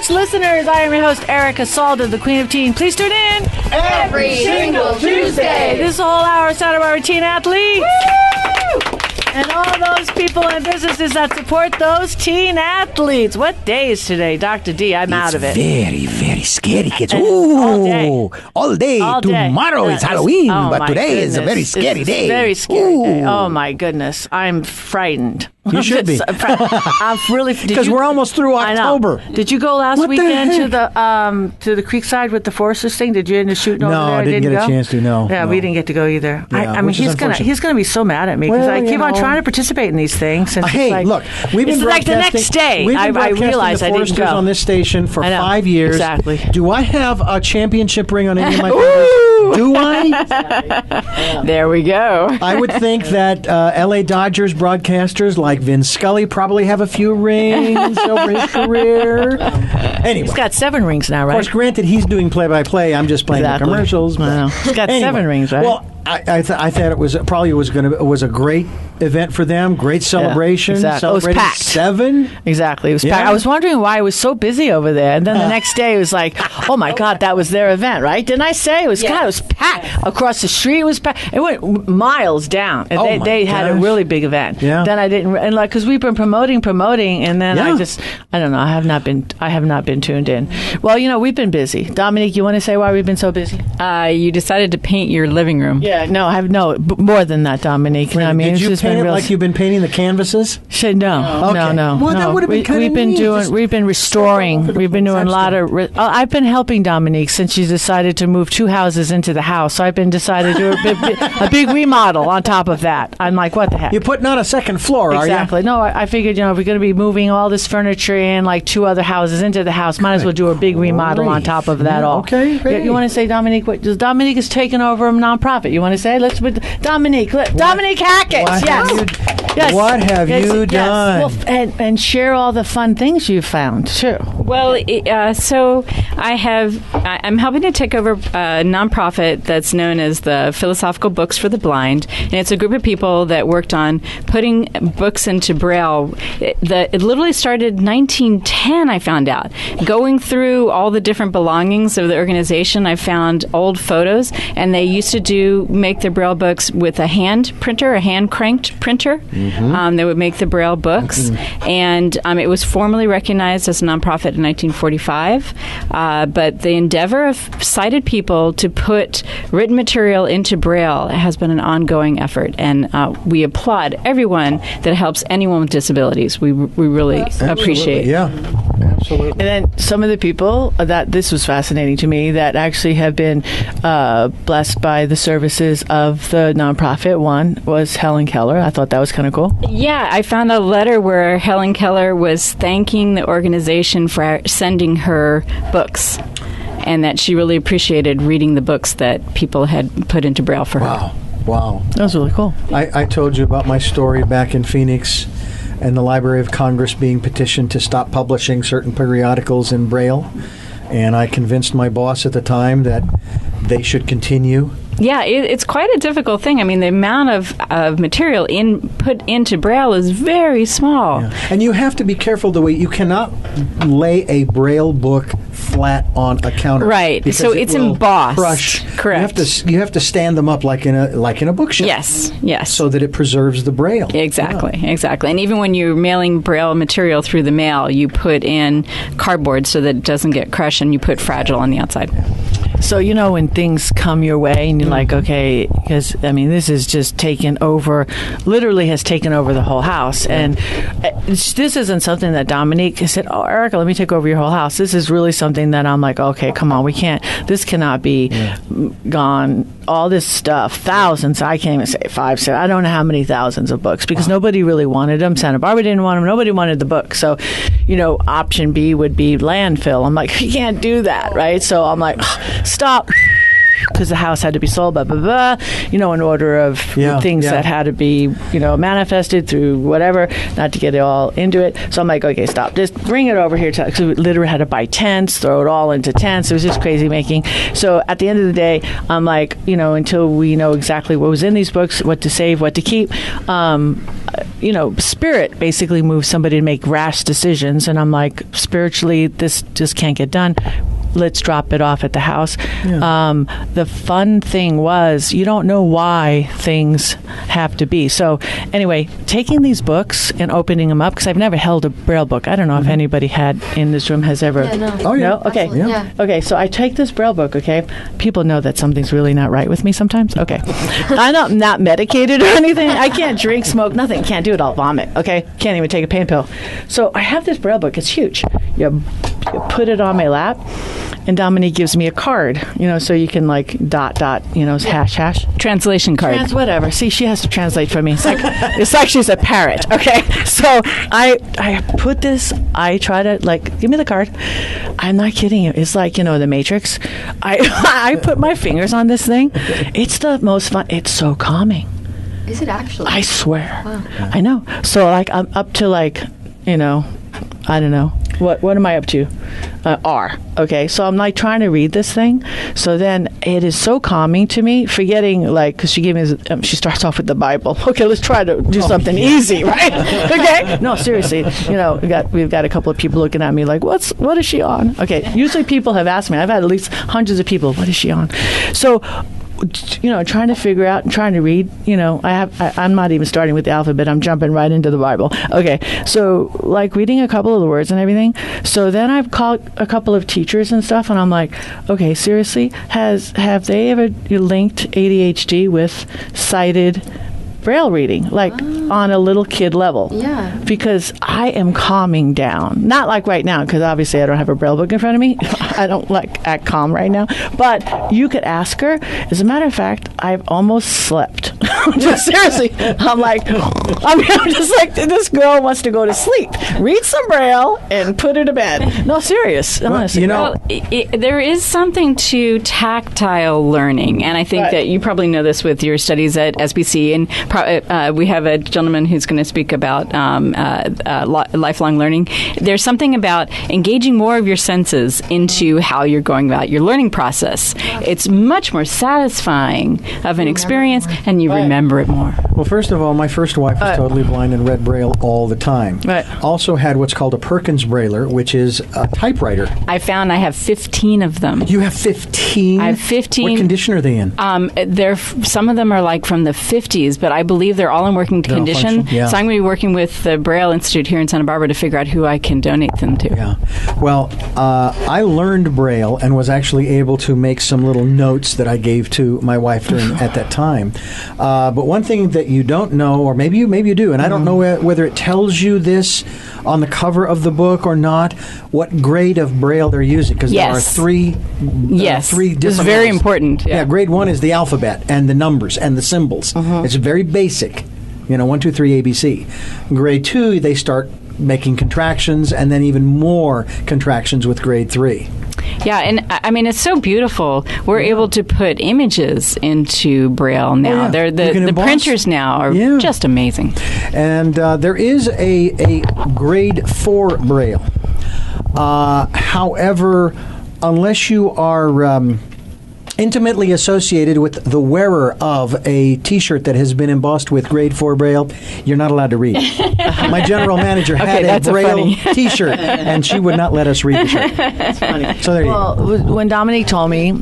Sports listeners, I am your host, Erica Salda, the Queen of Teen. Please tune in every single Tuesday. This is a whole hour set of our teen athletes. Woo! And all those people and businesses that support those teen athletes. What day is today, Dr. D? I'm out of it. Very, very scary, kids. Ooh, all day. Tomorrow is Halloween, but today is a very scary day. Very scary day. Oh, my goodness. I'm frightened. You should be. I'm really because we're almost through October. Did you go last weekend to the Creekside with the Foresters thing? Did you end up shooting over there? No, I didn't get a chance to. No. Yeah, we didn't get to go either. Yeah, I mean, he's gonna be so mad at me because I keep on trying to participate in these things. And hey, look, we've been like the next day. I realized the Foresters I didn't go on this station for 5 years. Exactly. Do I have a championship ring on any of my fingers? Do I? There we go. I would think that L.A. Dodgers broadcasters like Vin Scully probably have a few rings over his career. Anyway. He's got 7 rings now, right? Of course, granted, he's doing play-by-play. I'm just playing the commercials. But he's got 7 rings, right? Well, I thought it was a great event for them. Great celebration. Yeah, exactly. It was packed. 7. Exactly. It was packed. I was wondering why it was so busy over there. And then the next day it was like, oh my God, that was their event, right? Didn't I say? It was God, it was packed. Across the street it was packed. It went miles down. And they had a really big event. Yeah. Then I didn't, and like, because we've been promoting, and then I don't know, I have not been tuned in. Well, we've been busy. Dominique, you want to say why we've been so busy? You decided to paint your living room. Yeah, no, more than that, Dominique. Right. I mean, did you paint it like you've been painting the canvases? No. Well, that would have been kind of neat. We've been restoring. We've been doing a lot of. I've been helping Dominique since she decided to move 2 houses into the house. So I've been decided to do a big remodel on top of that. I'm like, what the heck? You're putting on a second floor, are you? Exactly. No, I figured, if we're going to be moving all this furniture and like 2 other houses into the house, might as well do a big remodel on top of that all. Okay. Great. You want to say, Dominique? Dominique is taking over a nonprofit. You want to say? Let's with Dominique. Dominique Hackett. Yes. What have you done? Well, and share all the fun things you've found too. Well, so I'm helping to take over a nonprofit that's known as the Philosophical Books for the Blind, and it's a group of people that worked on putting books into Braille. It literally started in 1910. I found out, going through all the different belongings of the organization, I found old photos, and they used to make their Braille books with a hand printer, a hand cranked printer. Mm-hmm. They would make the Braille books, and it was formally recognized as a nonprofit in 1945. But the endeavor of sighted people to put written material into Braille has been an ongoing effort, and we applaud everyone that helps anyone with disabilities. We really appreciate. Yeah, absolutely. And then some of the people that this was fascinating to me that actually have been blessed by the services of the nonprofit. One was Helen Keller. I thought that was kind of cool. Yeah, I found a letter where Helen Keller was thanking the organization for sending her books, and that she really appreciated reading the books that people had put into Braille for her. Wow. That was really cool. I told you about my story back in Phoenix and the Library of Congress being petitioned to stop publishing certain periodicals in Braille. And I convinced my boss at the time that they should continue. Yeah, it's quite a difficult thing. I mean, the amount of material put into Braille is very small. Yeah. And you have to be careful the way you cannot lay a Braille book flat on a counter. Right. So it's embossed. Crush. Correct. You have to stand them up like in a bookshelf. Yes. So that it preserves the Braille. Exactly. And even when you're mailing Braille material through the mail, you put in cardboard so that it doesn't get crushed, and you put fragile on the outside. So, when things come your way and you're like, okay, because, this is just literally has taken over the whole house. And this isn't something that Dominique said, oh, Erica, let me take over your whole house. This is really something that I'm like, okay, come on, this cannot be gone. All this stuff, thousands, I can't even say 5, 6, I don't know how many thousands of books, because nobody really wanted them. Santa Barbara didn't want them. Nobody wanted the book. So, option B would be landfill. I'm like, you can't do that, right? So I'm like, stop. Because the house had to be sold, blah, blah, blah, in order of things that had to be, manifested through whatever, not to get it all into it. So I'm like, okay, stop. Just bring it over here. Because we literally had to buy tents, throw it all into tents. It was just crazy making. So at the end of the day, I'm like, until we know exactly what was in these books, what to save, what to keep, spirit basically moves somebody to make rash decisions, and I'm like, spiritually, this just can't get done. Let's drop it off at the house. Yeah. The fun thing was, you don't know why things have to be. So anyway, taking these books and opening them up, because I've never held a Braille book. I don't know if anybody had in this room has ever. Yeah, no. Oh, yeah. No? Okay. Yeah. Okay, so I take this Braille book, okay? People know that something's really not right with me sometimes. Okay. I'm not medicated or anything. I can't drink, smoke, nothing. Can't do it. I'll vomit, okay? Can't even take a pain pill. So I have this Braille book. It's huge. You put it on my lap, and Dominique gives me a card, so you can dot, hash. Translation card. Whatever. See, she has to translate for me. It's like she's a parrot, okay? So I put this, I try to, give me the card. I'm not kidding you. It's like, The Matrix. I put my fingers on this thing. It's the most fun. It's so calming. Is it actually? I swear. Wow. I know. So, I'm up to, I don't know. What am I up to? R. Okay, so I'm trying to read this thing. So then it is so calming to me, forgetting because she gave me, she starts off with the Bible. Okay, let's try to do something easy, right? Okay, no, seriously, we've got a couple of people looking at me like, what is she on? Okay, usually people have asked me. I've had at least hundreds of people, what is she on? So, trying to figure out and trying to read, I'm not even starting with the alphabet. I'm jumping right into the Bible. Okay. So reading a couple of the words and everything. So then I've called a couple of teachers and stuff, and I'm like, okay, seriously, have they ever linked ADHD with sighted Braille reading, on a little kid level? Yeah. Because I am calming down. Not like right now, because obviously I don't have a Braille book in front of me. I don't act calm right now. But you could ask her. As a matter of fact, I've almost slept. Just seriously. I'm just like, this girl wants to go to sleep. Read some Braille and put her to bed. No, serious. Honestly. There is something to tactile learning, and I think that you probably know this with your studies at SBC, and we have a gentleman who's going to speak about lifelong learning. There's something about engaging more of your senses into how you're going about your learning process. It's much more satisfying of an experience, and you remember it more. Well, first of all, my first wife was totally blind and read Braille all the time. Right. Also had what's called a Perkins Brailler, which is a typewriter. I found I have 15 of them. You have 15? I have 15. What condition are they in? Some of them are from the 50s, but I believe they're all in working condition. Yeah. So I'm going to be working with the Braille Institute here in Santa Barbara to figure out who I can donate them to. Yeah. Well, I learned Braille and was actually able to make some little notes that I gave to my wife at that time. But one thing that you don't know, or maybe you do, and I don't know whether it tells you this on the cover of the book or not, what grade of Braille they're using, because there are three different This is very important. Yeah, grade 1 is the alphabet and the numbers and the symbols. It's very basic, 1, 2, 3, ABC. Grade 2, they start making contractions, and then even more contractions with grade 3. Yeah, and I mean, it's so beautiful. We're able to put images into Braille now. The printers now are just amazing. And there is a grade 4 Braille. However, unless you are intimately associated with the wearer of a T-shirt that has been embossed with grade 4 Braille, you're not allowed to read. My general manager had a Braille T-shirt, and she would not let us read the shirt. That's funny. So there you go. When Dominique told me,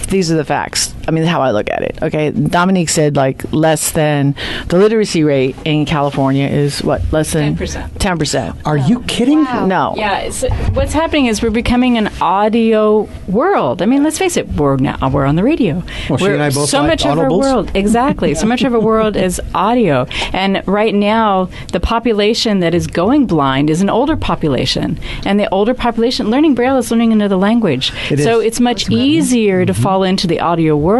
these are the facts. How I look at it. Okay, Dominique said less than the literacy rate in California is less than 10%. Are you kidding? Wow. No. Yeah. What's happening is we're becoming an audio world. Let's face it. We're on the radio. Well, she and I both so like much audibles. of our world, exactly. So much of our world is audio, and right now the population that is going blind is an older population, and the older population learning Braille is learning another language. It's much easier to fall into the audio world.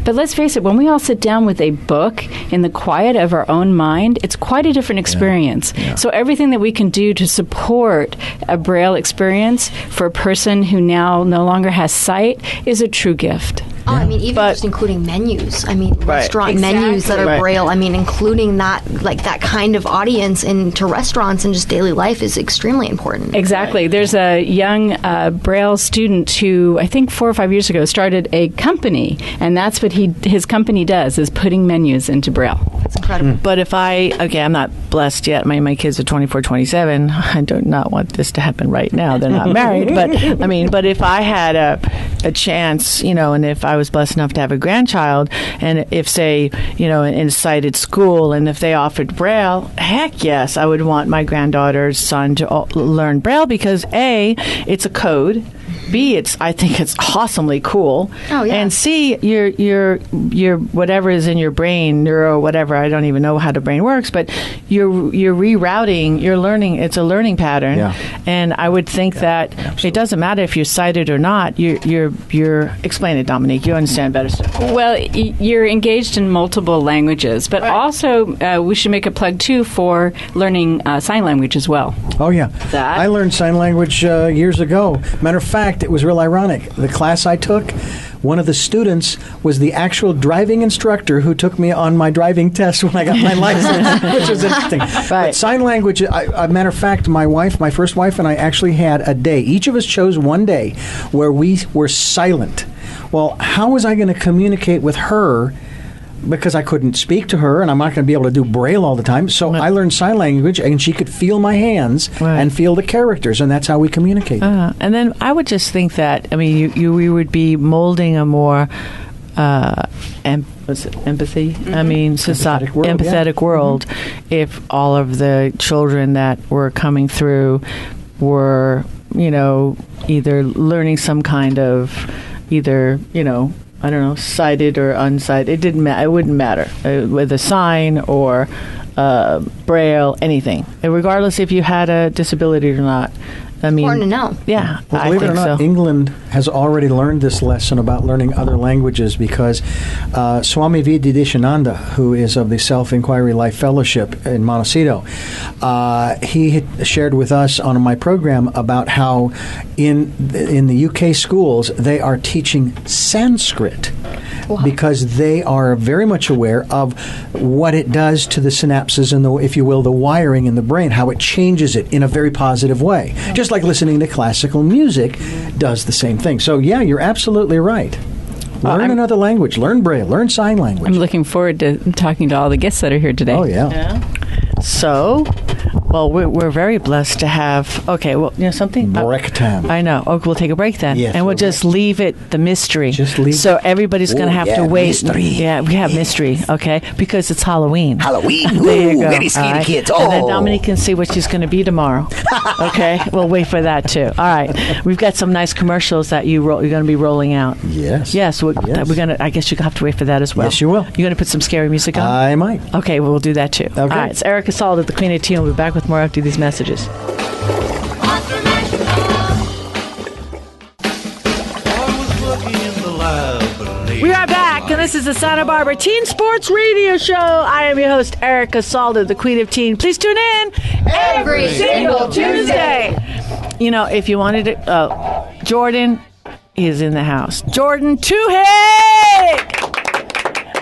But let's face it, when we all sit down with a book in the quiet of our own mind, it's quite a different experience. Yeah. So everything that we can do to support a Braille experience for a person who now no longer has sight is a true gift. Even just including menus. Restaurant menus that are Braille. Including that kind of audience into restaurants and just daily life is extremely important. Exactly. There's a young Braille student who, I think 4 or 5 years ago, started a company, and that's what his company does, is putting menus into Braille. It's incredible. But if I'm not blessed yet. My kids are 24, 27. I do not want this to happen right now. They're not married. But if I had a chance, and if I was blessed enough to have a grandchild, and if, say, in a sighted school, and if they offered Braille, heck yes, I would want my granddaughter's son to learn Braille because A, it's a code. B, I think it's awesomely cool. Oh yeah. And C, your whatever is in your brain, neuro whatever, I don't even know how the brain works, but you're rerouting, you're learning. It's a learning pattern. Yeah. And I would think that absolutely. It doesn't matter if you're sighted or not. You're explain it, Dominique. You understand better stuff. Well, you're engaged in multiple languages, but also we should make a plug too for learning sign language as well. Oh yeah, I learned sign language years ago. Matter of fact, it was real ironic. The class I took, one of the students was the actual driving instructor who took me on my driving test when I got my license, which was interesting. Right. But sign language, matter of fact, my first wife and I actually had a day. Each of us chose one day where we were silent. Well, how was I going to communicate with her? Because I couldn't speak to her, and I'm not going to be able to do Braille all the time. So I learned sign language, and she could feel my hands and feel the characters, and that's how we communicate. And then I would just think that, we would be molding a more empathy? Mm-hmm. Empathetic world if all of the children that were coming through were, either learning some kind of I don't know, sighted or unsighted. It didn't matter. It wouldn't matter with a sign or Braille, anything, regardless if you had a disability or not. Important to know. Yeah, well, believe it or not, England has already learned this lesson about learning other languages because Swami Vidyadeshananda, who is of the Self-Inquiry Life Fellowship in Montecito, he had shared with us on my program about how in the UK schools they are teaching Sanskrit. Wow. Because they are very much aware of what it does to the synapses and, if you will, the wiring in the brain, how it changes it in a very positive way. Just like listening to classical music does the same thing. So, yeah, you're absolutely right. Learn another language. Learn Braille. Learn sign language. I'm looking forward to talking to all the guests that are here today. Oh, yeah. So, we're very blessed to have, something? Break time. I know. Okay, we'll take a break then. Yes, and we'll just leave it the mystery. Just leave So everybody's going to have to wait. Mystery. Yeah, we have mystery, okay? Because it's Halloween. Halloween. There you go. Very scary kids. And then Dominique can see what she's going to be tomorrow. Okay? We'll wait for that too. All right. We've got some nice commercials that you're going to be rolling out. Yes. Yes. We're going to, I guess you have to wait for that as well. Yes, you will. You're going to put some scary music on? I might. Okay, we'll do that too. Okay. All right. It's Erica Salda, the Queen of Tea, and we'll be back with more after these messages. We are back, and this is the Santa Barbara Teen Sports Radio Show. I am your host, Erica Salda, the Queen of Teen. Please tune in every single Tuesday. If you wanted to, Jordon is in the house. Jordon Twohig!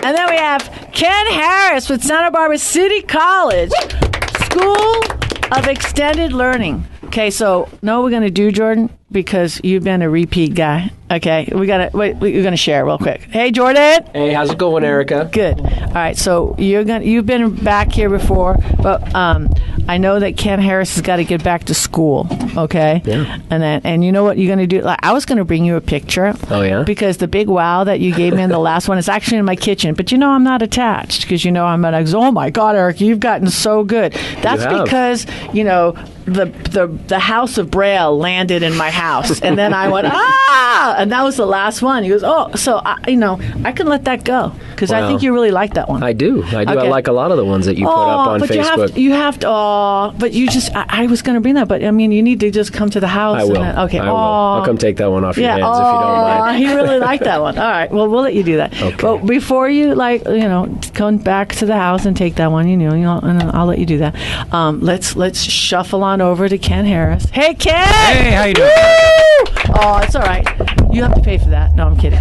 And then we have Ken Harris with Santa Barbara City College School of Extended Learning. Okay, so know what we're going to do, Jordon, because you've been a repeat guy. Okay, we're going to share real quick. Hey, Jordon. Hey, how's it going, Erica? Good. All right, so you've been back here before, but I know that Ken Harris has got to get back to school. Okay. Yeah. And you know what you're going to do? Like, I was going to bring you a picture. Oh yeah. Because the big wow that you gave me in the last one is actually in my kitchen, but I'm not attached because I'm like, oh my God, Eric, you've gotten so good. That's because the House of Braille landed in my house, and then I went and that was the last one. He goes, so I can let that go because I think you really like that one. I do. Okay. I like a lot of the ones that you put up on Facebook. You have to. But you just. I was going to bring that, but you need to just come to the house. I will. Okay. I will. I'll come take that one off your hands if you don't mind. He really liked that one. All right. Well, we'll let you do that. Okay. But before you come back to the house and take that one, and I'll let you do that. Let's shuffle on over to Ken Harris. Hey, Ken. Hey, how you doing? Woo! Oh, it's all right. You have to pay for that. No, I'm kidding.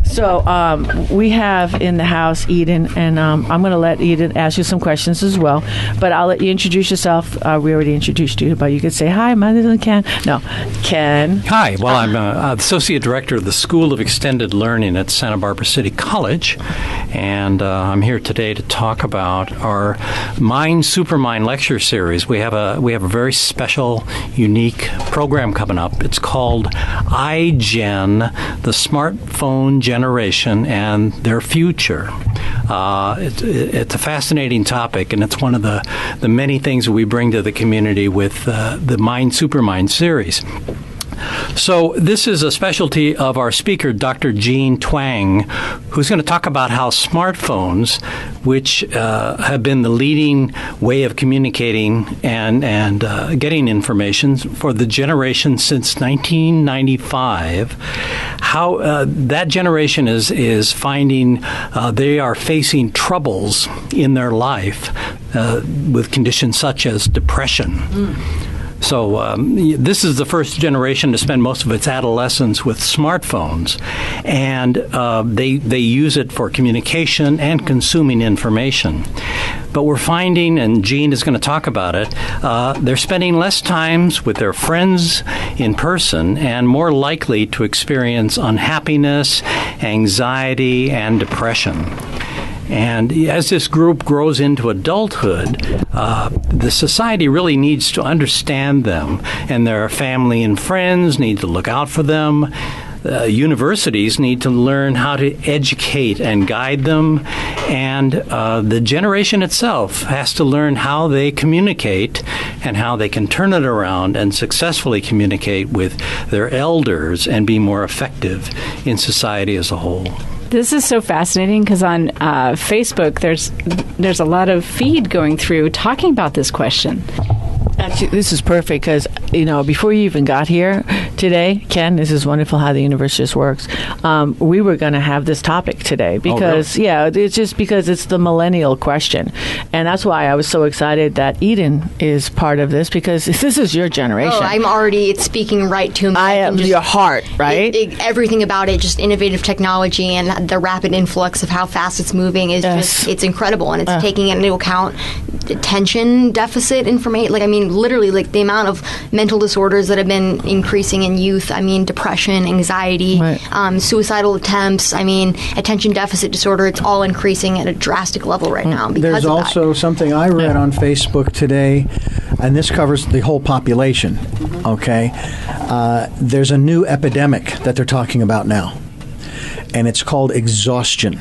So we have in the house Eden, and I'm going to let Eden ask you some questions as well. But I'll let you introduce yourself. We already introduced you, but you could say, hi, my name is Ken. No, Ken. Hi. Well, I'm Associate Director of the School of Extended Learning at Santa Barbara City College, and I'm here today to talk about our Mind Supermind lecture series. We have a very special, unique program coming up. It's called iGen, the Smartphone Generation and Their Future. It's a fascinating topic, and it's one of the many things that we bring to the community with the Mind Supermind series. So this is a specialty of our speaker, Dr. Jean Twang, who's going to talk about how smartphones, which have been the leading way of communicating and getting information for the generation since 1995, how that generation is finding they are facing troubles in their life with conditions such as depression. So this is the first generation to spend most of its adolescence with smartphones, and they use it for communication and consuming information. But we're finding, and Jean is going to talk about it, they're spending less times with their friends in person and more likely to experience unhappiness, anxiety, and depression. And as this group grows into adulthood, the society really needs to understand them, and their family and friends need to look out for them. Universities need to learn how to educate and guide them, and the generation itself has to learn how they communicate and how they can turn it around and successfully communicate with their elders and be more effective in society as a whole. This is so fascinating because on Facebook, there's a lot of feed going through talking about this question. Actually, this is perfect because, before you even got here today, Ken, this is wonderful how the universe just works. We were going to have this topic today because, it's just because it's the millennial question. And that's why I was so excited that Eden is part of this, because this is your generation. Oh, it's speaking right to me. I am your heart, right? Everything about it, just innovative technology and the rapid influx of how fast it's moving is it's incredible. And it's taking into account attention deficit information. Literally, the amount of mental disorders that have been increasing in youth. Depression, anxiety, suicidal attempts. Attention deficit disorder. It's all increasing at a drastic level right now because There's of also something I read on Facebook today, and this covers the whole population, okay? There's a new epidemic that they're talking about now, and it's called exhaustion.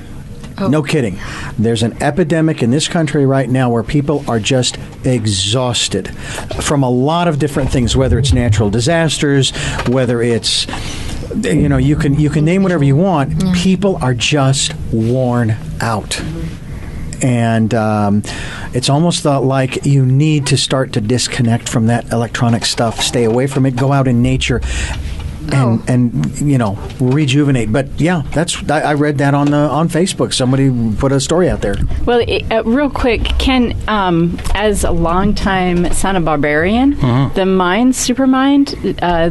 Oh. No kidding. There's an epidemic in this country right now where people are just exhausted from a lot of different things, whether it's natural disasters, whether it's, you can name whatever you want. Mm. People are just worn out. And it's almost like you need to start to disconnect from that electronic stuff, stay away from it, go out in nature, and rejuvenate. But I read that on Facebook. Somebody put a story out there. Well, real quick, Ken, as a longtime Santa Barbarian, the Mind Supermind,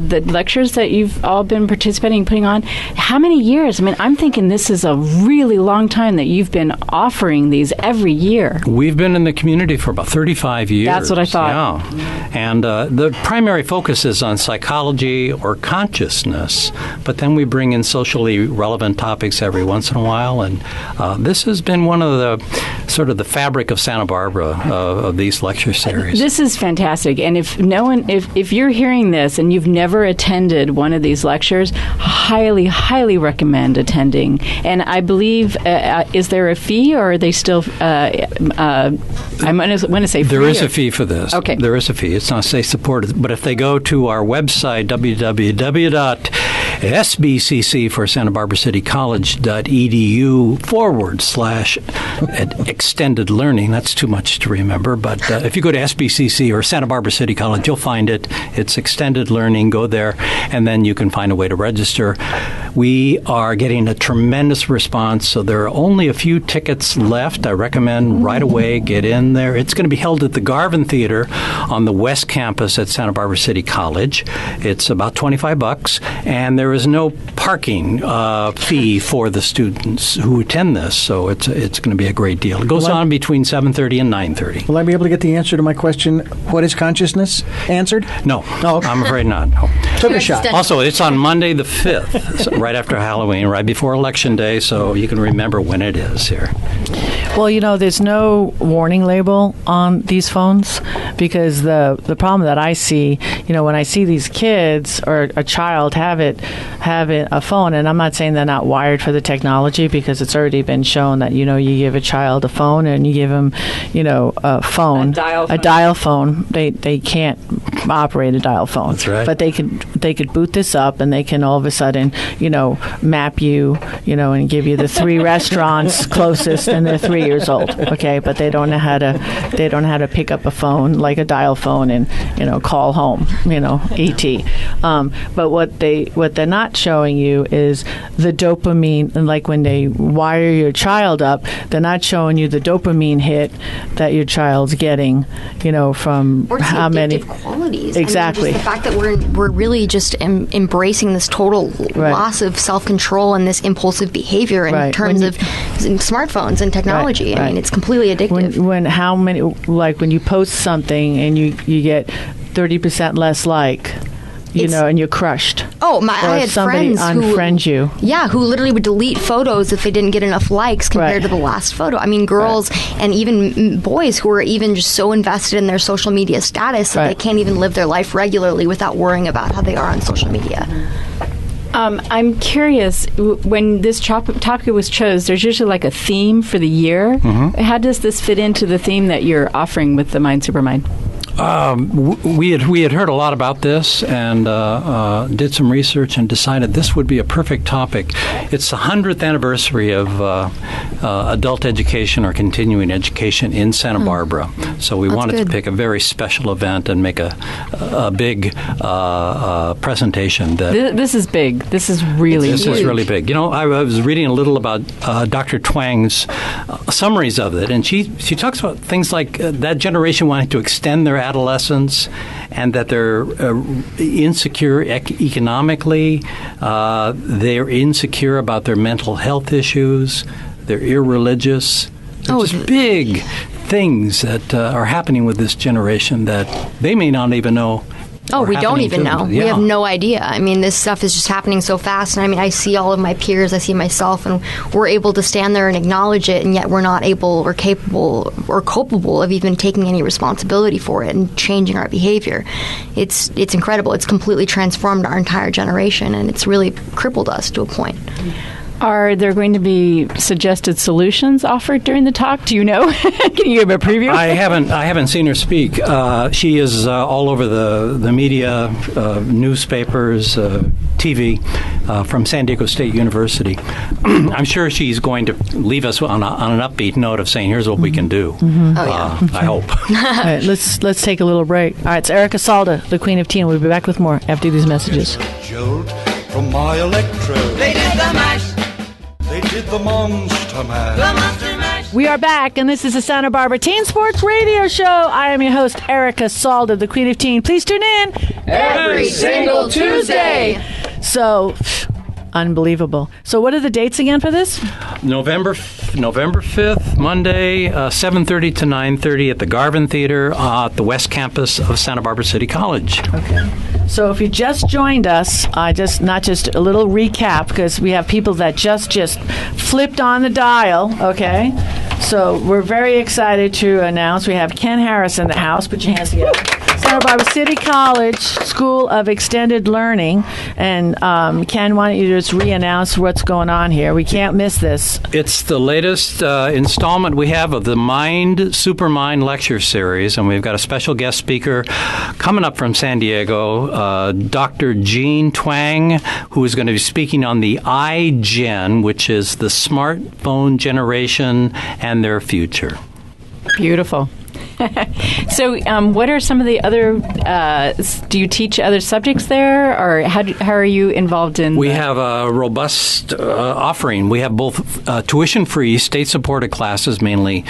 the lectures that you've all been participating, putting on, how many years? I'm thinking this is a really long time that you've been offering these every year. We've been in the community for about 35 years. That's what I thought. Yeah. And the primary focus is on psychology or consciousness, but then we bring in socially relevant topics every once in a while, and this has been one of the sort of the fabric of Santa Barbara of these lecture series. This is fantastic, and if you're hearing this and you've never attended one of these lectures, highly recommend attending. And I believe, is there a fee, or are they still? I'm going to say free. There is a fee for this. Okay, there is a fee. It's not say supported, but if they go to our website www.sbcc for Santa Barbara City College.edu/extended learning. That's too much to remember, but if you go to SBCC or Santa Barbara City College, you'll find it. It's extended learning. Go there, and then you can find a way to register. We are getting a tremendous response, so there are only a few tickets left. I recommend right away get in there. It's going to be held at the Garvin Theater on the West Campus at Santa Barbara City College. It's about $25, and there there is no parking fee for the students who attend this, so it's going to be a great deal. It goes on between 7:30 and 9:30. Will I be able to get the answer to my question, what is consciousness, answered? No. Oh, okay. I'm afraid not. No. Took a shot. Also, it's on Monday the 5th, so right after Halloween, right before Election Day, so you can remember when it is here. Well, there's no warning label on these phones because the problem that I see, when I see these kids or a child have a phone, and I'm not saying they're not wired for the technology because it's already been shown that, you give a child a phone and you give them, a phone, a dial phone. They can't operate a dial phone. That's right. But they could boot this up and they can all of a sudden, map you, and give you the 3 restaurants closest, and they're 3 years old. Okay, but they don't know how to pick up a phone like a dial phone and call home. ET. But what they're not showing you is the dopamine, and like when they wire your child up, they're not showing you the dopamine hit that your child's getting. From or how many qualities. Exactly. Just the fact that we're really just embracing this total loss of self-control and this impulsive behavior in terms of smartphones and technology. I mean, it's completely addictive. When how many, like when you post something and you get 30% less and you're crushed. I had somebody friends unfriend you. Yeah, who literally would delete photos if they didn't get enough likes compared to the last photo. I mean, girls and even boys who are even just so invested in their social media status that they can't even live their life regularly without worrying about how they are on social media. I'm curious, when this topic was chosen, there's usually like a theme for the year. Mm-hmm. How does this fit into the theme that you're offering with the Mind Supermind? We had heard a lot about this and did some research and decided this would be a perfect topic. It's the 100th anniversary of adult education or continuing education in Santa Barbara. So we wanted to pick a very special event and make a big presentation. This is big. This is really This is really big. I was reading a little about Dr. Twang's summaries of it, and she talks about things like that generation wanting to extend their adolescence and that they're insecure economically, they're insecure about their mental health issues, they're irreligious. They're just big things that are happening with this generation that they may not even know. We don't even know. Yeah. We have no idea. I mean, this stuff is just happening so fast. And I mean, I see all of my peers, I see myself, and we're able to stand there and acknowledge it, and yet we're not able or capable or culpable of even taking any responsibility for it and changing our behavior. It's incredible. It's completely transformed our entire generation, and it's really crippled us to a point. Are there going to be suggested solutions offered during the talk? Do you know? Can you give a preview? I haven't seen her speak. She is all over the media, newspapers, TV, from San Diego State University. I'm sure she's going to leave us on an upbeat note of saying, "Here's what we can do." Mm-hmm. I hope. All right, let's take a little break. All right, it's Erica Salda, the Queen of Teen. We'll be back with more after these messages. Jolt from my electrode. They did the mash. They did the Monster Mash. The Monster Mash. We are back, and this is the Santa Barbara Teen Sports Radio Show. I am your host, Erica Salda, the Queen of Teen. Please tune in every single Tuesday. So, unbelievable. So what are the dates again for this? November 5th, Monday, 7:30 to 9:30 at the Garvin Theater at the West Campus of Santa Barbara City College. Okay. So if you just joined us, not just a little recap, because we have people that just flipped on the dial, okay? So we're very excited to announce we have Ken Harris in the house. Put your hands together. Santa Barbara City College School of Extended Learning. And Ken, why don't you just re-announce what's going on here? We can't miss this. It's the latest installment we have of the Mind Supermind lecture series, and we've got a special guest speaker coming up from San Diego, Dr. Jean Twang, who is going to be speaking on the iGen, which is the smartphone generation and their future. Beautiful. So, what are some of the other? Do you teach other subjects there, or how are you involved in? We have a robust offering. We have both tuition-free, state-supported classes, mainly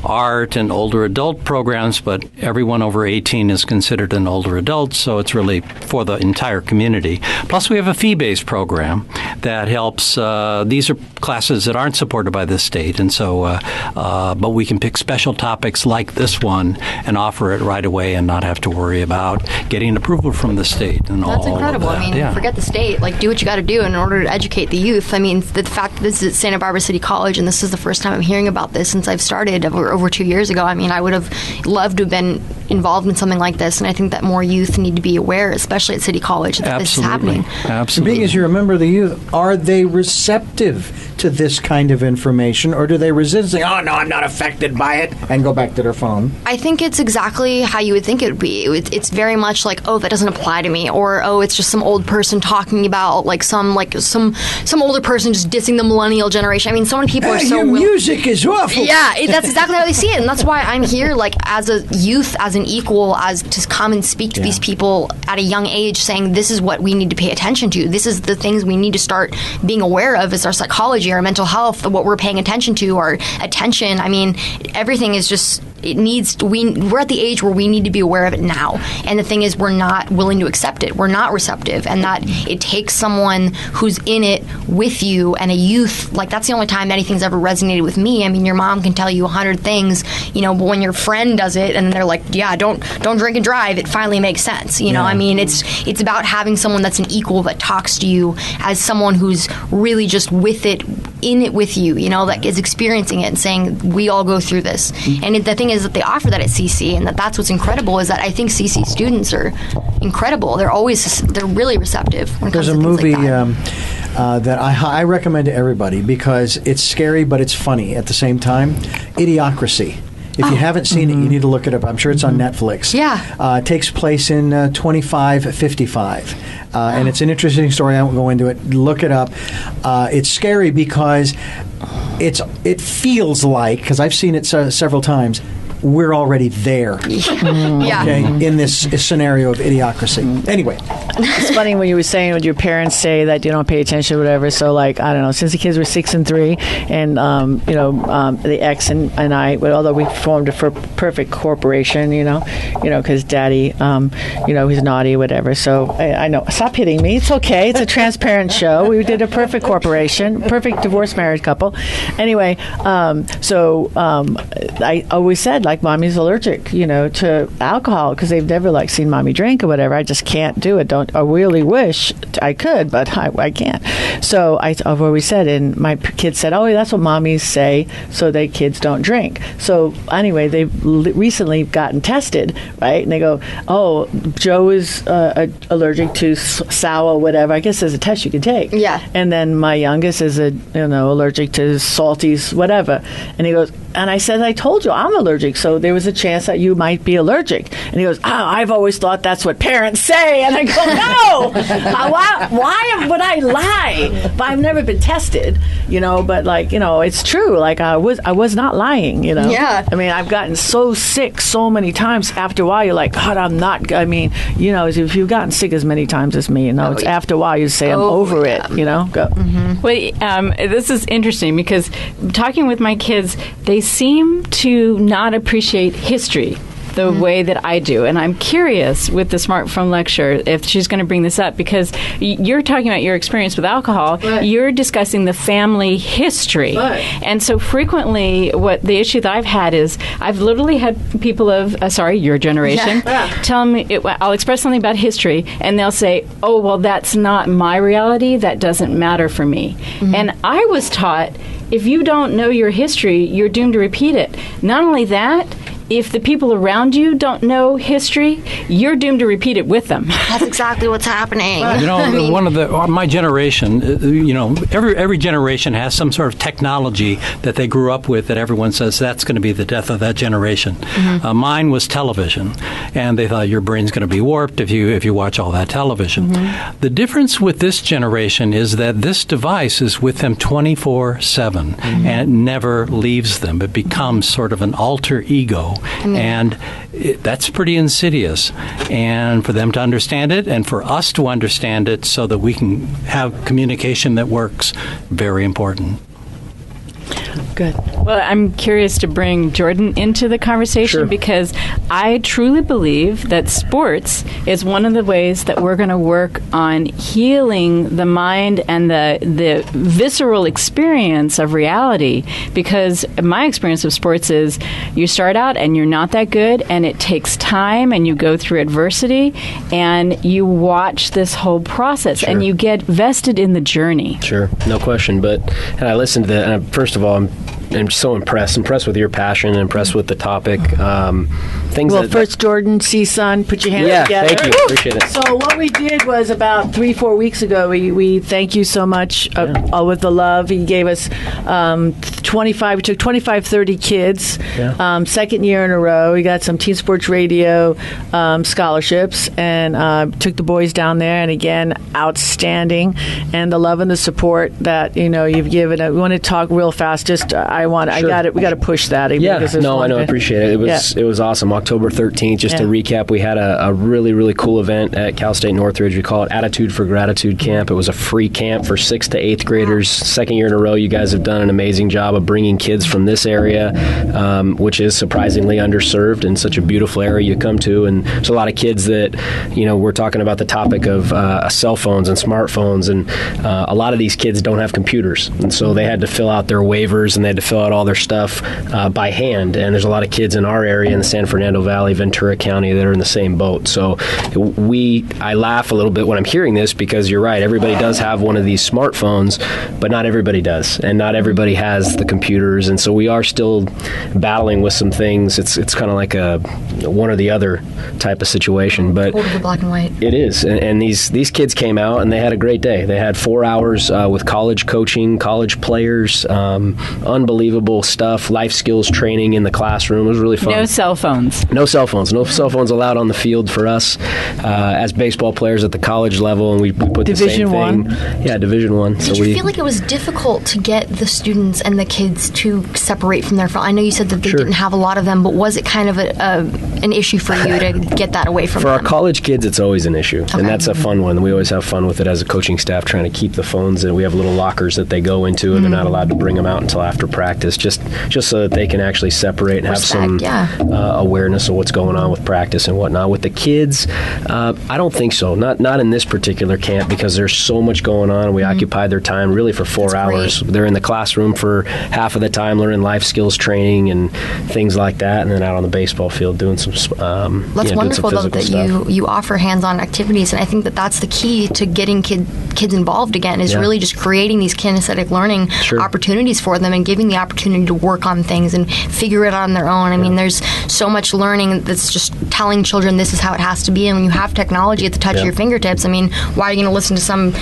art and older adult programs. But everyone over 18 is considered an older adult, so it's really for the entire community. Plus, we have a fee-based program that helps. These are classes that aren't supported by the state, and so, but we can pick special topics like this one and offer it right away and not have to worry about getting approval from the state. And that's all incredible. Of that. Forget the state. Like, do what you got to do in order to educate the youth. The fact that this is at Santa Barbara City College, and this is the first time I'm hearing about this since I've started over 2 years ago. I would have loved to have been involved in something like this, and I think that more youth need to be aware, especially at City College, that this is happening. Absolutely. Being as you're a member of the youth, are they receptive to this kind of information, or do they resist, saying, "Oh no, I'm not affected by it," and go back to their phone? I think it's exactly how you would think it would be. It's very much like, oh, that doesn't apply to me, or oh, it's just some old person talking about some older person just dissing the millennial generation. So many people are so your music is awful. Yeah, that's exactly how they see it, and that's why I'm here, as a youth, as an equal, as to come and speak to these people at a young age, saying this is what we need to pay attention to. This is the things we need to start being aware of. Is our psychology, our mental health, what we're paying attention to, our attention. Everything is just. We're at the age where we need to be aware of it now. And the thing is, we're not willing to accept it. We're not receptive. And that it takes someone who's in it with you, and a youth, that's the only time anything's ever resonated with me. Your mom can tell you 100 things, but when your friend does it and they're like, yeah, don't drink and drive, it finally makes sense. It's about having someone that's an equal that talks to you as someone who's really just in it with you, that is experiencing it and saying, we all go through this. And the thing is that they offer that at CC, and that's what's incredible, is that I think CC students are incredible. They're really receptive when it comes to things like that. There's a movie that I recommend to everybody because it's scary, but it's funny at the same time. Idiocracy. If you haven't seen it, you need to look it up. I'm sure it's on Netflix. Yeah. It takes place in 2555. And it's an interesting story. I won't go into it. Look it up. It's scary because it feels like, because I've seen it several times, we're already there. Okay, in this scenario of idiocracy. Anyway. It's funny when you were saying what your parents say that you don't pay attention or whatever. So, I don't know, since the kids were 6 and 3, and, the ex and I, although we formed a perfect corporation, because Daddy, he's naughty, whatever. So, I know. Stop hitting me. It's okay. It's a transparent show. We did a perfect corporation, perfect divorced married couple. Anyway, I always said, mommy's allergic, to alcohol because they've never seen mommy drink or whatever. I just can't do it. I really wish I could, but I can't. So I've always said, and my kids said, oh, that's what mommies say, so they kids don't drink. So anyway, they've recently gotten tested, right? And they go, oh, Joe is allergic to sour, whatever. I guess there's a test you can take. Yeah. And then my youngest is allergic to salties, whatever. And he goes, and I said, I told you I'm allergic, so there was a chance that you might be allergic. And he goes, I've always thought that's what parents say. And I go, no! Why would I lie? But I've never been tested, but it's true. I was not lying, Yeah. I've gotten so sick so many times. After a while, you're like, God, I'm not, if you've gotten sick as many times as me, it's after a while you say, I'm over it, Go. Mm-hmm. Well, this is interesting because talking with my kids, they seem to not appreciate history the way that I do. And I'm curious with the smartphone lecture if she's going to bring this up, because you're talking about your experience with alcohol. Right. You're discussing the family history. Right. And so frequently what the issue that I've had is I've literally had people of, your generation, tell me, I'll express something about history, and they'll say, oh, well, that's not my reality. That doesn't matter for me. Mm-hmm. And I was taught, if you don't know your history, you're doomed to repeat it. Not only that, if the people around you don't know history, you're doomed to repeat it with them. That's exactly what's happening. One of my generation, every generation has some sort of technology that they grew up with that everyone says that's going to be the death of that generation. Mm-hmm. Mine was television, and they thought your brain's going to be warped if you watch all that television. Mm-hmm. The difference with this generation is that this device is with them 24/7, and it never leaves them. It becomes sort of an alter ego. And that's pretty insidious. And for them to understand it and for us to understand it so that we can have communication that works, very important. Good. Well, I'm curious to bring Jordon into the conversation because I truly believe that sports is one of the ways that we're going to work on healing the mind and the visceral experience of reality. Because my experience of sports is you start out and you're not that good, and it takes time, and you go through adversity, and you watch this whole process, and you get vested in the journey. Sure, no question. But and I listened to that, and first of all, I'm so impressed with your passion, impressed with the topic. First, Jordon, CSUN, put your hands together. Thank you. Appreciate it. So what we did was about 3-4 weeks ago, we thank you so much with the love. He gave us 30 kids, second year in a row. We got some Teen Sports Radio scholarships, and took the boys down there, and again, outstanding. And the love and the support that, you've given. We want to talk real fast. Just, we got to push that. I appreciate it. It was awesome. October 13th, just to recap, we had a really, really cool event at Cal State Northridge. We call it Attitude for Gratitude Camp. It was a free camp for 6th to 8th graders. Second year in a row, you guys have done an amazing job of bringing kids from this area, which is surprisingly underserved and such a beautiful area you come to. And there's a lot of kids that, we're talking about the topic of cell phones and smartphones, and a lot of these kids don't have computers. And so they had to fill out their waivers, and they had to fill out all their stuff by hand. And there's a lot of kids in our area in the San Fernando Valley, Ventura County, that are in the same boat. So I laugh a little bit when I'm hearing this, because you're right, everybody does have one of these smartphones, but not everybody does, and not everybody has the computers. And so we are still battling with some things. It's kind of like a one or the other type of situation, but totally black and white. It is. And these kids came out and they had a great day. They had 4 hours with college coaching, college players, unbelievable stuff, life skills training in the classroom. It was really fun. No cell phones. No cell phones. No cell phones allowed on the field for us as baseball players at the college level, and we put Division the same thing. Yeah, Division I. Did you feel like it was difficult to get the students and the kids to separate from their phone? I know you said that they didn't have a lot of them, but was it kind of an issue for you to get that away from them? For our college kids, it's always an issue, and that's a fun one. We always have fun with it as a coaching staff, trying to keep the phones, and we have little lockers that they go into, and they're not allowed to bring them out until after practice, just so that they can actually separate and have some awareness of what's going on with practice and whatnot. With the kids, I don't think so. Not in this particular camp, because there's so much going on, and we occupy their time really for 4 hours. They're in the classroom for half of the time learning life skills training and things like that, and then out on the baseball field doing some that's wonderful, though, that you offer hands-on activities, and I think that that's the key to getting kids involved again, is really just creating these kinesthetic learning opportunities for them and giving the opportunity to work on things and figure it out on their own. I mean, there's so much learning that's just telling children this is how it has to be, and when you have technology at the touch of your fingertips, I mean, why are you going to listen to some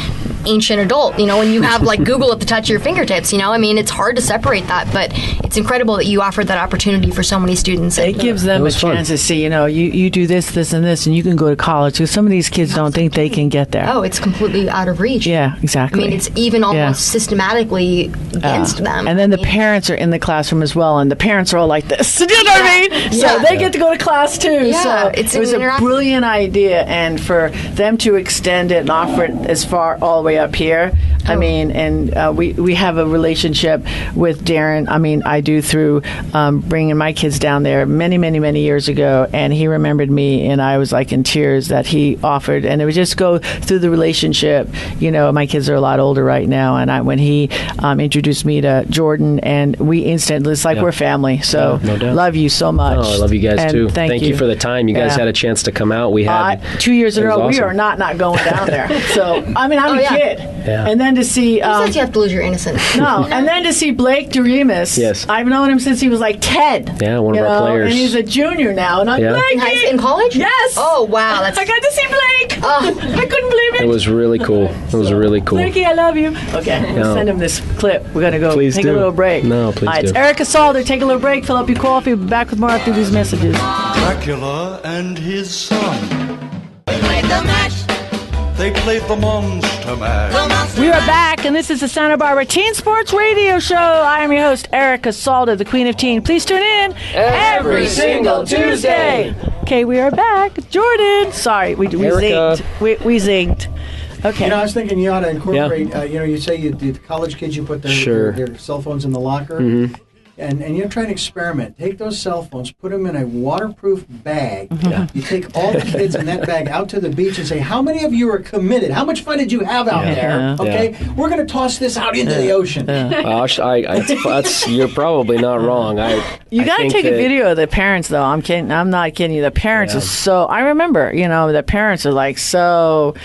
ancient adult, when you have like Google at the touch of your fingertips, I mean, it's hard to separate that, but it's incredible that you offered that opportunity for so many students. It gives them a chance to see, you do this, and you can go to college, because some of these kids don't think they can get there. Oh, it's completely out of reach. Yeah, exactly. I mean, it's even almost systematically against them. And then the parents are in the classroom as well, and the parents are all like this. You know what I mean? So they get to go to class too. Yeah, so it was a brilliant idea, and for them to extend it and offer it as far all the way up here. I mean, and we have a relationship with Darren. I mean, I do through bringing my kids down there many, many, many years ago, and he remembered me, and I was like in tears that he offered, and it would just go through the relationship. My kids are a lot older right now, and when he introduced me to Jordon, and we instantly, it's like we're family. So no doubt. Love you so much. Oh, I love you guys and too. Thank you for the time. You guys had a chance to come out. We had 2 years in a row. Awesome. We are not going down there. So I'm a kid, and then to see. Sometimes you have to lose your innocence. No, and then to see Blake Doremus. Yes. I've known him since he was like 10. Yeah, one of our players. And he's a junior now, and I'm like, in college? Yes. Oh, wow. I got to see Blake. I couldn't believe it. It was really cool. Blakey, I love you. Okay, we'll send him this clip. We're going to go take a little break. No, please All right, do. It's Erica Salda. Take a little break. Fill up your coffee. We'll be back with more after these messages. Dracula and his son. Play the mash. they played the Monster Mash. We are back, and this is the Santa Barbara Teen Sports Radio Show. I am your host, Erica Salda, the Queen of Teen. Please tune in every single Tuesday. Okay, we are back. Jordon. Sorry, we zinged. We zinged. Okay. I was thinking you ought to incorporate, you say the college kids, you put their cell phones in the locker. Mm-hmm. And you're trying to experiment. Take those cell phones, put them in a waterproof bag. Yeah. You take all the kids in that bag out to the beach and say, how many of you are committed? How much fun did you have out there? Okay? Yeah. We're going to toss this out into the ocean. You're probably not wrong. You got to take a video of the parents, though. I'm kidding. I'm not kidding you. The parents are so... I remember, the parents are like so...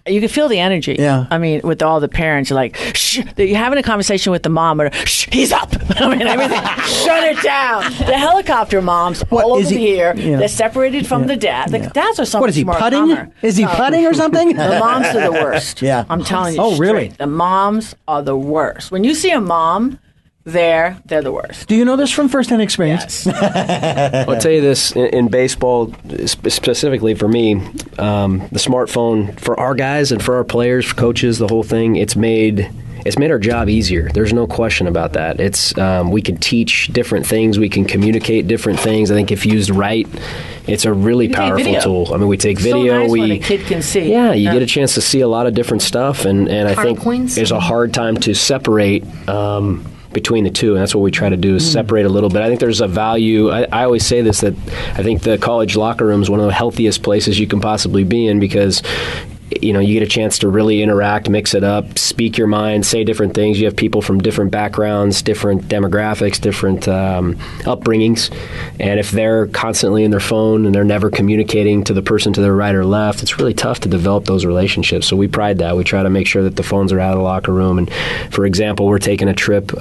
You can feel the energy. Yeah. I mean, with all the parents, you're like, shh. You're having a conversation with the mom, or shh, he's up. I mean, everything. Shut it down. The helicopter moms all over here. They're separated from the dad. The dads are something. What is he putting? Calmer. Is he putting or something? The moms are the worst. Yeah. I'm telling you. Oh, straight. really? The moms are the worst. When you see a mom, they're the worst. Do you know this from firsthand experience? Yes. I'll tell you this, in baseball, specifically for me, the smartphone, for our guys and for our players, for coaches, the whole thing, it's made our job easier. There's no question about that. It's we can teach different things. We can communicate different things. I think if used right, it's a really powerful tool. I mean, we take video. So nice when a kid can see. Yeah, you get a chance to see a lot of different stuff, and I think there's a hard time to separate between the two, and that's what we try to do, is separate a little bit. I think there's a value. I always say this, that I think the college locker room is one of the healthiest places you can possibly be in, because you get a chance to really interact, mix it up, speak your mind, say different things. You have people from different backgrounds, different demographics, different upbringings, and if they're constantly in their phone and they're never communicating to the person to their right or left, it's really tough to develop those relationships. So we pride that. We try to make sure that the phones are out of the locker room. And for example, we're taking a trip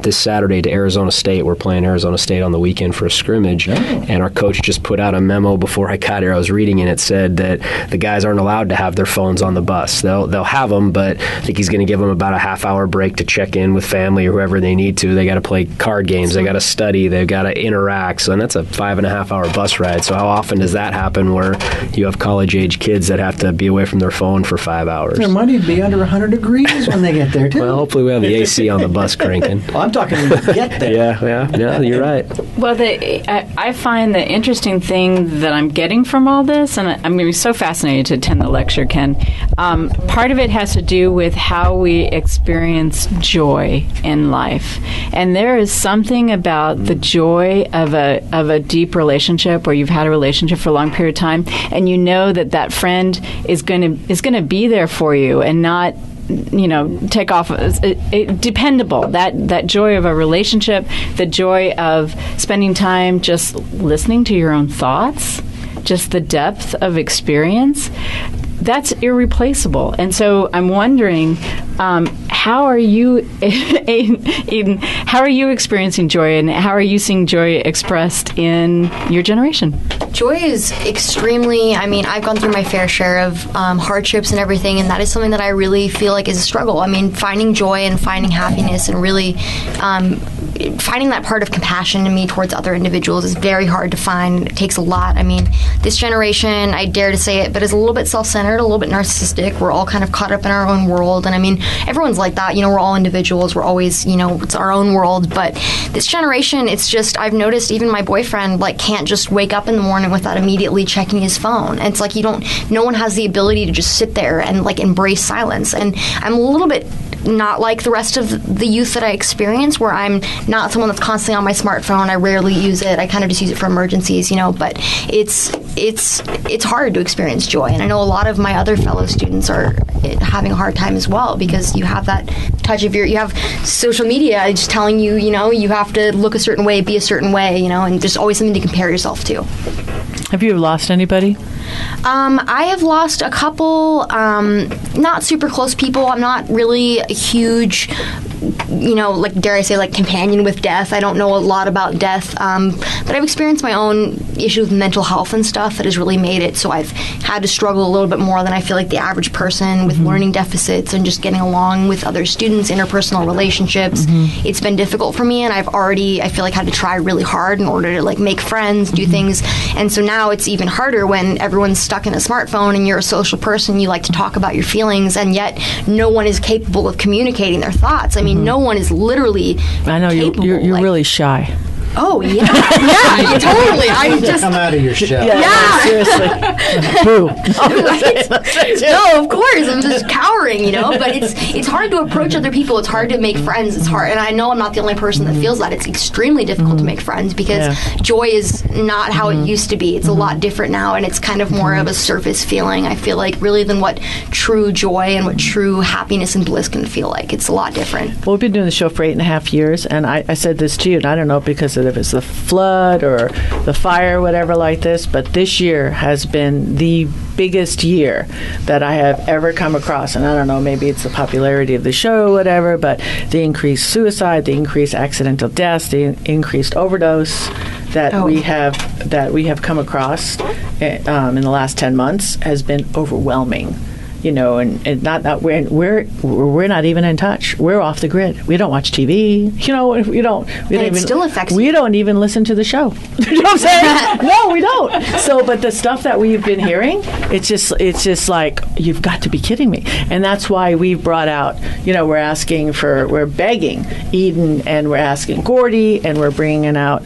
this Saturday to Arizona State. We're playing Arizona State on the weekend for a scrimmage, and our coach just put out a memo before I got here. I was reading, and it said that the guys aren't allowed to have their phones on the bus. They'll have them, but I think he's going to give them about a half-hour break to check in with family or whoever they need to. They got to play card games. They got to study. They've got to interact. So, and that's a 5.5-hour bus ride. So how often does that happen, where you have college-age kids that have to be away from their phone for 5 hours? It might even be under 100 degrees when they get there, too. Well, hopefully we have the AC on the bus cranking. I'm talking when you get there. Yeah, you're right. Well, I find the interesting thing that I'm getting from all this, and I'm going to be so fascinated to attend the lecture, Ken. Part of it has to do with how we experience joy in life, and there is something about the joy of a deep relationship, where you've had a relationship for a long period of time, and you know that friend is going to be there for you and not take off. Dependable. That joy of a relationship, the joy of spending time just listening to your own thoughts, just the depth of experience. That's irreplaceable. And so I'm wondering, how are you, Eden, how are you experiencing joy, and how are you seeing joy expressed in your generation? Joy is extremely, I've gone through my fair share of hardships and everything, and that is something that I really feel like is a struggle. Finding joy and finding happiness and really finding that part of compassion in me towards other individuals is very hard to find. It takes a lot. This generation, I dare to say it, but is a little bit self-centered, a little bit narcissistic. We're all kind of caught up in our own world, and everyone's like that. We're all individuals. We're always, it's our own world. But this generation, it's just, I've noticed even my boyfriend, can't just wake up in the morning without immediately checking his phone. And it's like no one has the ability to just sit there and embrace silence. And I'm a little bit not like the rest of the youth that I experience, where I'm not someone that's constantly on my smartphone. I rarely use it. I kind of just use it for emergencies, but it's hard to experience joy. And I know a lot of my other fellow students are having a hard time as well, because you have that touch of you have social media just telling you, you have to look a certain way, be a certain way, and there's always something to compare yourself to. Have you lost anybody? I have lost a couple, not super close people. I'm not really a huge like, dare I say, like, companion with death. I don't know a lot about death, but I've experienced my own issues with mental health and stuff that has really made it so I've had to struggle a little bit more than I feel like the average person with learning deficits and just getting along with other students, interpersonal relationships. It's been difficult for me, and I feel like had to try really hard in order to, like, make friends, do things. And so now it's even harder when everyone's stuck in a smartphone and you're a social person, you like to talk about your feelings, and yet no one is capable of communicating their thoughts. I mean, no one is literally I know you're like, really shy. Oh, yeah. Yeah, totally. I just come out of your shell. Yeah. Seriously. Boo. No, of course. I'm just cowering, but it's hard to approach other people. It's hard to make friends. It's hard. And I know I'm not the only person that feels that. It's extremely difficult to make friends because joy is not how it used to be. It's a lot different now, and it's kind of more of a surface feeling, I feel like, really, than what true joy and what true happiness and bliss can feel like. It's a lot different. Well, we've been doing the show for 8.5 years, and I said this to you, and I don't know because if it's the flood or the fire or whatever like this, but this year has been the biggest year that I have ever come across. And I don't know, maybe it's the popularity of the show or whatever, but the increased suicide, the increased accidental deaths, the increased overdose that we have come across in the last 10 months has been overwhelming. And not that we're not even in touch. We're off the grid. We don't watch TV. It still affects we don't even listen to the show. You know what I'm saying? No, we don't. So, but the stuff that we've been hearing, it's just like, you've got to be kidding me. And that's why we've brought out, we're begging Eden, and we're asking Gordy, and we're bringing out,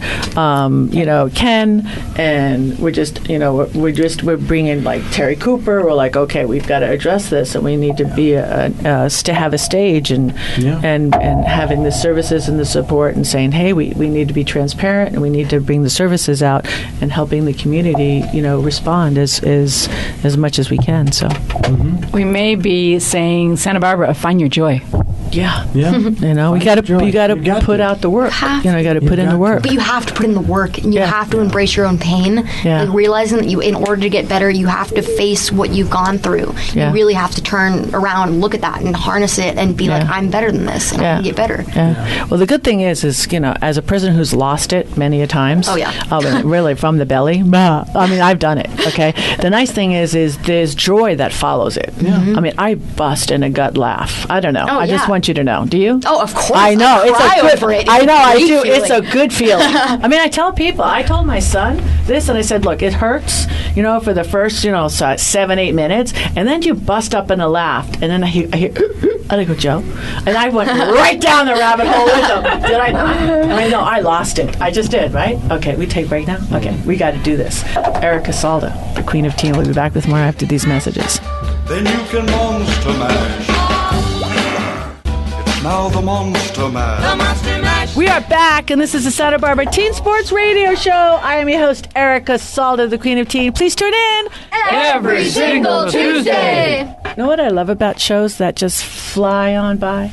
Ken, and we're bringing, like, Terry Cooper. We're like, okay, we've got to address this, and we need to be to have a stage and having the services and the support and saying, hey, we need to be transparent, and we need to bring the services out and helping the community respond as much as we can. So we may be saying, Santa Barbara, find your joy. Yeah. We got to put out the work. You got to put in the work. But you have to put in the work, and you have to embrace your own pain. Yeah. Like, realizing that in order to get better, you have to face what you've gone through. Yeah. You really have to turn around and look at that and harness it and be like, I'm better than this, and I can get better. Yeah. Well, the good thing is as a person who's lost it many a times. Oh, yeah. Really, from the belly. I mean, I've done it. Okay. The nice thing is there's joy that follows it. Yeah. I mean, I bust in a gut laugh. I don't know. I just want you to know. Do you? Oh, of course. I know. It's I do. Feeling. It's a good feeling. I mean, I tell people. I told my son this, and I said, look, it hurts, for the first, 7-8 minutes, and then you bust up in a laugh, and then I hear I go, Joe, and I went right down the rabbit hole with him. Did I not? I know. I lost it. I just did, right? Okay, we take break now? Okay, we got to do this. Erica Salda, the Queen of Teen, will be back with more after these messages. Then you can monster mash. Now the Monster Mash. The Monster Mash. We are back, and this is the Santa Barbara Teen Sports Radio Show. I am your host, Erica Salda, the Queen of Teen. Please tune in every single Tuesday. You know what I love about shows that just fly on by?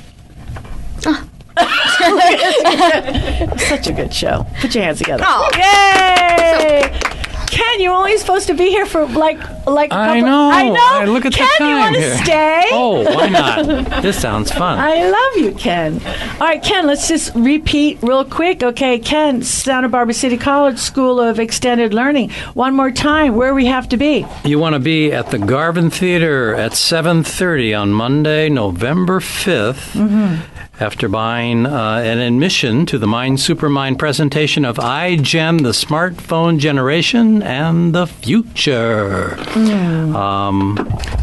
It's such a good show. Put your hands together. Oh. Yay! Ken, you're only supposed to be here for like a couple. I know. Look at Ken, the time you want to here. stay? Oh, why not? This sounds fun. I love you, Ken. All right, Ken, let's just repeat real quick. Okay, Ken, Santa Barbara City College School of Extended Learning. One more time, where we have to be. You want to be at the Garvin Theater at 7:30 on Monday, November 5th. After buying an admission to the Mind Supermind presentation of iGen, the smartphone generation and the future.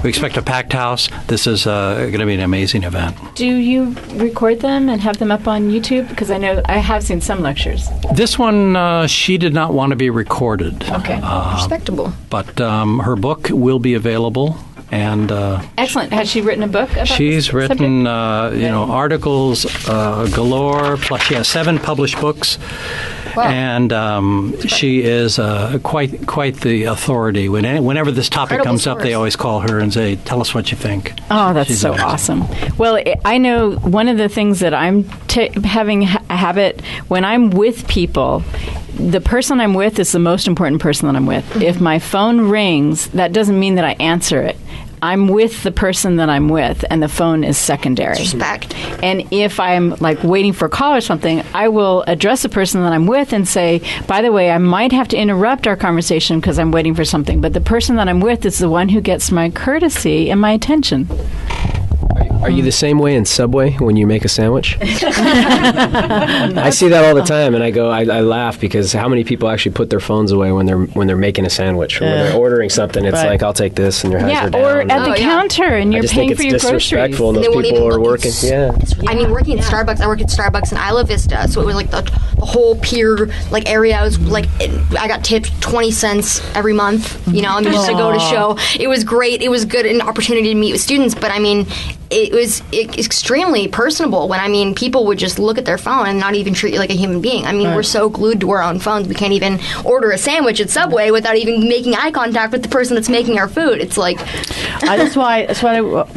We expect a packed house. This is going to be an amazing event. Do you record them and have them up on YouTube? Because I know I have seen some lectures. This one, she did not want to be recorded. Okay. Respectable. But her book will be available. And excellent. Has she written a book about she's written articles galore, plus she has 7 published books. Wow. And she is quite the authority. Whenever this topic Incredible comes up, source. they always call her and say, tell us what you think. Oh, that's She's so amazing. awesome. Well, I know one of the things that I'm having a habit when I'm with people, the person I'm with is the most important person that I'm with. If my phone rings, that doesn't mean that I answer it. I'm with the person that I'm with, and the phone is secondary. Respect. And if I'm like waiting for a call or something, I will address the person that I'm with and say, by the way, I might have to interrupt our conversation because I'm waiting for something, but the person that I'm with is the one who gets my courtesy and my attention. Are you the same way in Subway when you make a sandwich? I see that all the time, and I laugh because how many people actually put their phones away when they're making a sandwich or when they're ordering something? It's like, I'll take this, and your hands are down. Or at the counter, and you're paying for your groceries. I just think it's disrespectful, and those people are working. I mean, working at Starbucks, I work at Starbucks in Isla Vista, so it was like the whole pier area. I was like, I got tipped 20 cents every month. Just to go to show. It was great. It was good, an opportunity to meet with students, but I mean, it was extremely personable when, people would just look at their phone and not even treat you like a human being. We're so glued to our own phones, we can't even order a sandwich at Subway without even making eye contact with the person that's making our food. It's like... that's why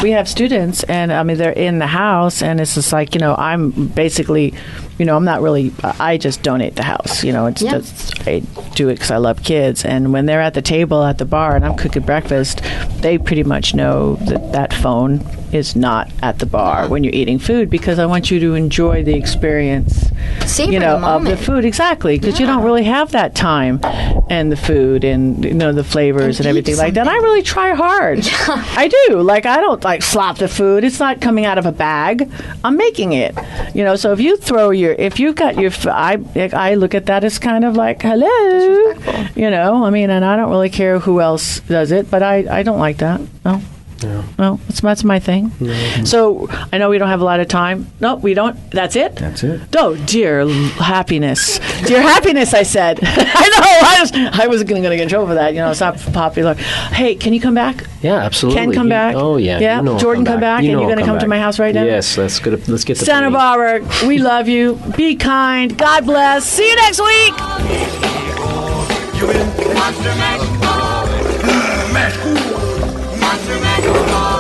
we have students, and, they're in the house, and it's just like, I'm basically... I'm not really, I just donate the house, just, I do it because I love kids. And when they're at the table at the bar and I'm cooking breakfast, they pretty much know that phone is not at the bar when you're eating food, because I want you to enjoy the experience, of the food. Exactly. Because you don't really have that time and the food and, the flavors and everything like that. I really try hard. I do. Like, I don't slop the food. It's not coming out of a bag. I'm making it, so if you throw if you've got your, I look at that as kind of like, hello, and I don't really care who else does it, but I don't like that. No. Yeah. Well, that's my thing. Mm-hmm. So I know we don't have a lot of time. No, we don't. That's it? That's it. Oh, dear happiness. Dear happiness, I said. I know. I wasn't going to get in trouble for that. It's not popular. Hey, can you come back? Yeah, absolutely. Ken, come back? Oh, yeah. Yeah? Jordon, come back? And you're going to come to my house right now? Yes, let's get the Santa Barbara, we love you. Be kind. God bless. See you next week. Monster Mash. Monster Mash.